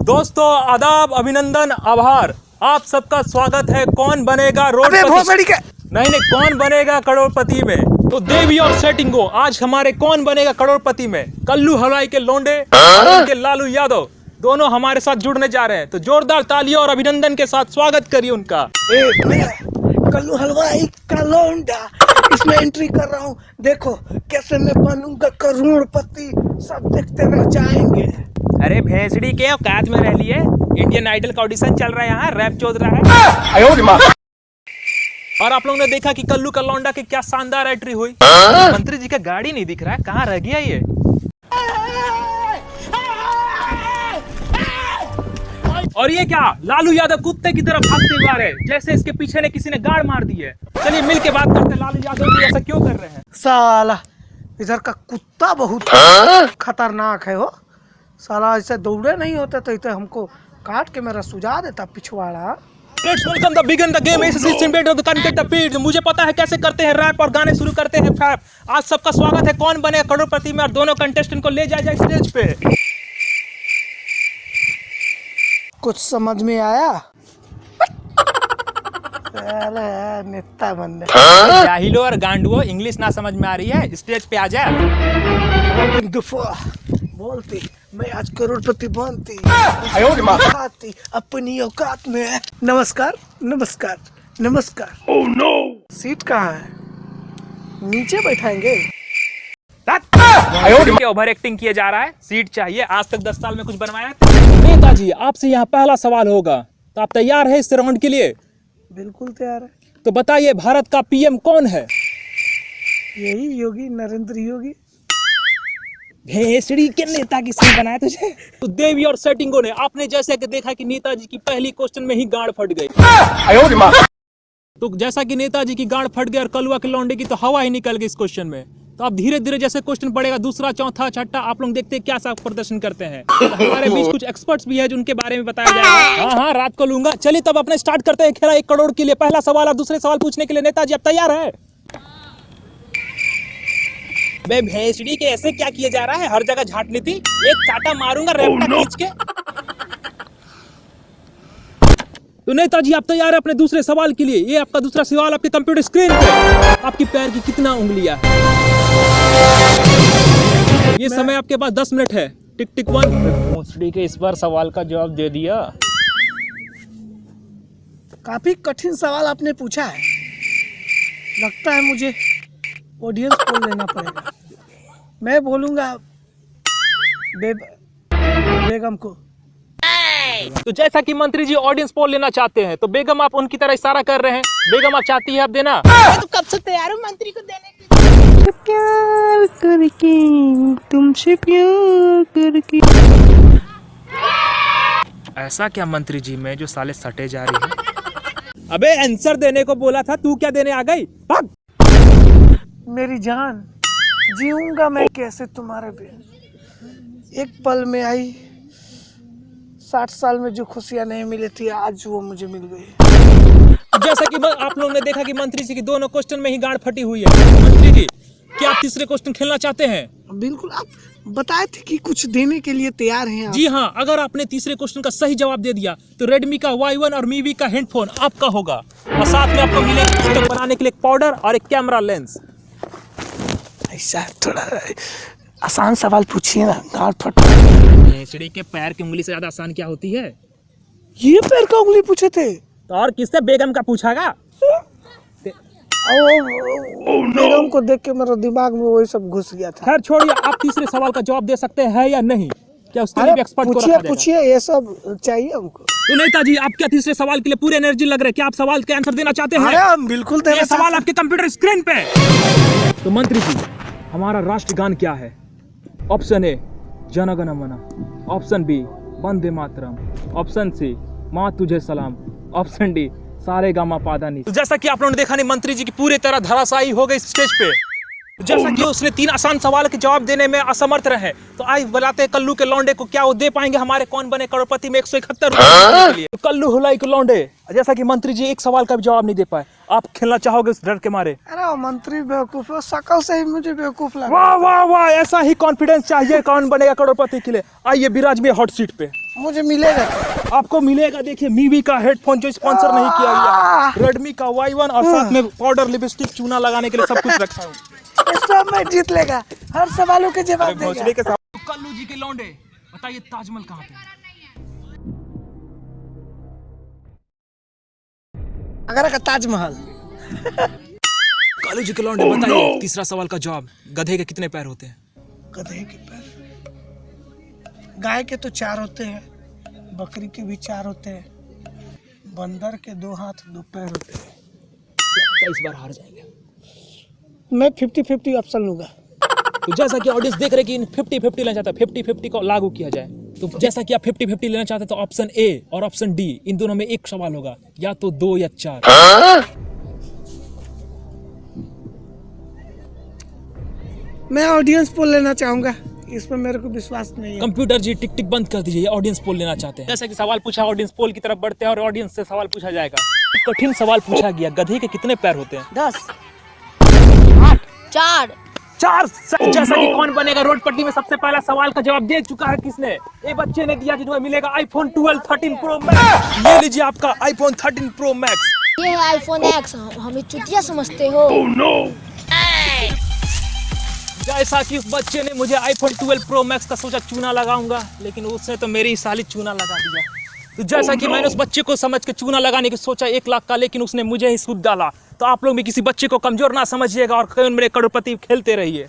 दोस्तों आदाब, अभिनंदन, आभार। आप सबका स्वागत है कौन बनेगा रोडपति। नहीं, कौन बनेगा करोड़पति में। तो देवी और सेटिंग को आज हमारे कौन बनेगा करोड़पति में कल्लू हलवाई के लोंडे और के लालू यादव दोनों हमारे साथ जुड़ने जा रहे हैं। तो जोरदार तालियों और अभिनंदन के साथ स्वागत करिए उनका। कल्लू हलवाई का लोंडा इसमें एंट्री कर रहा हूँ। देखो कैसे मैं बनूंगा करोड़पति, सब देखते रह जाएंगे। अरे भैंसड़ी के औकात में रह लिए। इंडियन आइडल का ऑडिशन चल रहा है, यहाँ रैप चल रहा है। और आप लोगों ने देखा कि कल्लू का लौंडा की क्या शानदार एंट्री हुई। मंत्री जी का गाड़ी नहीं दिख रहा है, कहाँ रह गया ये। और ये क्या, लालू यादव कुत्ते की तरह भागते हुए आ रहे हैं, जैसे इसके पीछे ने किसी ने गाड़ मार दी है। चलिए मिल के बात करते हैं, लालू यादव जी ऐसा क्यों कर रहे हैं। साला इधर का कुत्ता बहुत खतरनाक है हो। साला ऐसे दौड़े नहीं होते तो इतने हमको काट के मेरा सुझा देता पिछवाड़ा। Let's welcome the begin the game. मुझे पता है कैसे करते हैं रैप और गाने शुरू करते हैं फैप। आज सबका स्वागत है कौन बने करोड़पति में और दोनों कंटेस्टेंट को ले जाया जाए स्टेज पे। कुछ समझ में आया? नेता बनने जाहिलो और गांडुओ, इंग्लिश ना समझ में आ रही है, स्टेज पे आ जाए। बोलती मैं आज करोड़पति बनती खाती अपनी औकात में। नमस्कार नमस्कार नमस्कार। ओह नो, सीट कहाँ है? नीचे बैठाएंगे। ओवर एक्टिंग किया जा रहा है, सीट चाहिए। आज तक 10 साल में कुछ बनवाया। नेताजी आपसे यहाँ पहला सवाल होगा, तो आप तैयार है इस राउंड के लिए? बिल्कुल तैयार है। तो बताइए भारत का पीएम कौन है? यही योगी, नरेंद्र योगी। भेसड़ी के नेता की सीट बनाया तुझे। तो देवी और सेटिंगों ने आपने जैसे कि देखा कि नेताजी की पहली क्वेश्चन में ही गांड फट गई। तो जैसा कि नेताजी की गांड फट गई और कलुआ के लौंडे की तो हवा ही निकल गई इस क्वेश्चन में। तो अब धीरे धीरे जैसे क्वेश्चन पड़ेगा, दूसरा, चौथा, छठा, आप लोग देखते हैं क्या सा प्रदर्शन करते हैं। तो हमारे बीच कुछ एक्सपर्ट्स भी है जिनके बारे में बताया जाएगा। हाँ, रात को लूंगा। चलिए तब अपने स्टार्ट करते हैं खेला 1 करोड़ के लिए। पहला सवाल और दूसरे सवाल पूछने के लिए नेताजी अब तैयार है? बे भेसड़ी के ऐसे क्या किया जा रहा है, हर जगह झाटनी थी। एक चाटा मारूंगा रैपटा खींच के। तो नेताजी आप तैयार है अपने दूसरे सवाल के लिए? ये आपका दूसरा सवाल आपके कंप्यूटर स्क्रीन पे। आपकी पैर की कितना उंगलियां है? ये समय आपके पास 10 मिनट है। टिक टिक 1। भेसड़ी के इस बार सवाल का जवाब दे दिया। काफी कठिन सवाल आपने पूछा है, लगता है मुझे ऑडियंस पोल लेना पड़ेगा। मैं बोलूंगा बेगम को। तो जैसा कि मंत्री जी ऑडियंस पोल लेना चाहते हैं, तो बेगम आप उनकी तरह इशारा कर रहे हैं। बेगम आप चाहती है आप देना? मैं तो कब से तैयार हूँ मंत्री को देने के लिए। प्यार करके तुमसे प्यार करके। ऐसा क्या मंत्री जी में जो साले सटे जा रही है। अबे आंसर देने को बोला था, तू क्या देने आ गई? भाग। मेरी जान, जीऊंगा मैं कैसे तुम्हारे बिना। एक पल में आई 60 साल में जो खुशियां नहीं मिली थी, आज वो मुझे मिल गई। जैसा कि आप लोगों ने देखा कि मंत्री जी की दोनों क्वेश्चन में ही गांड फटी हुई है। मंत्री जी क्या आप तीसरे क्वेश्चन खेलना चाहते हैं? बिल्कुल, आप बताए थे कि कुछ देने के लिए तैयार हैं आप। जी हाँ, अगर आपने तीसरे क्वेश्चन का सही जवाब दे दिया तो रेडमी का Y1 और मीवी का हेडफोन आपका होगा, और साथ में आपको मिलेगा पुस्तक बनाने के लिए एक पाउडर और एक कैमरा लेंस। ऐसा थोड़ा आसान सवाल पूछिए ना, गांड फट। भेसड़ी के पैर की उंगली से ज्यादा आसान क्या होती है? ये पैर का उंगली पूछे थे तो और किससे? बेगम का पूछागा। बेगम को देख के मेरा दिमाग में वही सब घुस गया था। खैर छोड़िए, आप तीसरे सवाल का जवाब दे सकते हैं या नहीं? क्या उसके लिए भी एक्सपर्ट को रखा जाएगा? पूछिए, ये सब चाहिए हमको। तो नेताजी आप क्या तीसरे सवाल के लिए पूरे एनर्जी लग रहे हैं? क्या आप सवाल के आंसर देना चाहते हैं? हम बिल्कुल। ये सवाल आपके कंप्यूटर स्क्रीन पे। तो मंत्री जी हमारा राष्ट्रगान क्या है? ऑप्शन ए जन गण मन, option B Vande Mataram, option C माँ तुझे सलाम, ऑप्शन डी सारे गामा पादा नी। तो जैसा कि आप लोगों ने देखा नहीं, मंत्री जी की पूरी तरह धराशायी हो गई स्टेज पे। जैसा कि उसने 3 आसान सवाल के जवाब देने में असमर्थ रहे, तो आज बुलाते हैं कल्लू के लौंडे को। क्या वो दे पाएंगे हमारे कौन बने करोड़पति में 171 रुपए के लिए? तो कल्लू हुलाई के लौंडे, जैसा कि मंत्री जी एक सवाल का भी जवाब नहीं दे पाए, आप खेलना चाहोगे उस डर के मारे? अरे मंत्री बेवकूफ है, शकल से ही मुझे बेवकूफ लगा। वाह वाह वाह, ऐसा ही कॉन्फिडेंस चाहिए कौन बनेगा करोड़पति के लिए। आइए विराज में हॉट सीट पे। मुझे मिलेगा क्या? आपको मिलेगा, देखिए मीवी का हेडफोन जो स्पॉन्सर नहीं किया गया, रेडमी का Y1 और साथ में पाउडर, लिपस्टिक, चूना लगाने के लिए सब कुछ रखा हूँ। ये सब मैं जीत लेगा, हर सवालों के जवाब देगा। भोसले के साथ कल्लू जी के लौंडे, बताइए ताजमहल कहाँ पे है? आगरा का ताजमहल। कल्लू जी के लौंडे, बताइए तीसरा सवाल का जवाब, गधे के कितने पैर होते हैं? गधे के पैर, गाय के तो 4 होते हैं, बकरी के भी 4 होते हैं, बंदर के 2 हाथ 2 पैर होते हैं। लगता है इस बार हार जाएंगे। मैं 50-50 ऑप्शन लूंगा। तो जैसा कि ऑडियंस देख रहे हैं कि 50-50 लेना चाहता है, 50-50 को लागू किया जाए, तो जैसा कि आप 50-50 लेना चाहते हैं तो ऑप्शन ए और ऑप्शन डी, इन दोनों में एक सवाल होगा, या तो 2 या 4। मैं ऑडियंस पोल लेना चाहूंगा, इसमें मेरे को विश्वास नहीं है। कंप्यूटर जी टिक टिक बंद कर दीजिए, ये ऑडियंस पोल लेना चाहते हैं। जैसा कि सवाल पूछा, ऑडियंस पोल की तरफ बढ़ते हैं और ऑडियंस से सवाल पूछा जाएगा। कठिन सवाल पूछा गया, गधे के कितने पैर होते हैं? 10 8 4 4। जैसा कि कौन बनेगा रोड पट्टी में सबसे पहला सवाल का जवाब दे चुका है किसने? ये बच्चे ने दिया, जिन्हें मिलेगा आईफोन 12 13 प्रो मैक्स। ये लीजिए आपका आईफोन 13 प्रो मैक्स। ये है आईफोन X, हमें चुतिया समझते हो? जैसा कि उस बच्चे ने मुझे आईफोन 12 प्रो मैक्स का सोचा चूना लगाऊंगा, लेकिन उसने तो मेरी साली चूना लगा दिया। तो जैसा कि मैंने उस बच्चे को समझ के चूना लगाने की सोचा 1 लाख का, लेकिन उसने मुझे ही सूद डाला। तो आप लोग भी किसी बच्चे को कमजोर ना समझिएगा और कहीं मेरे करोड़पति खेलते रहिए।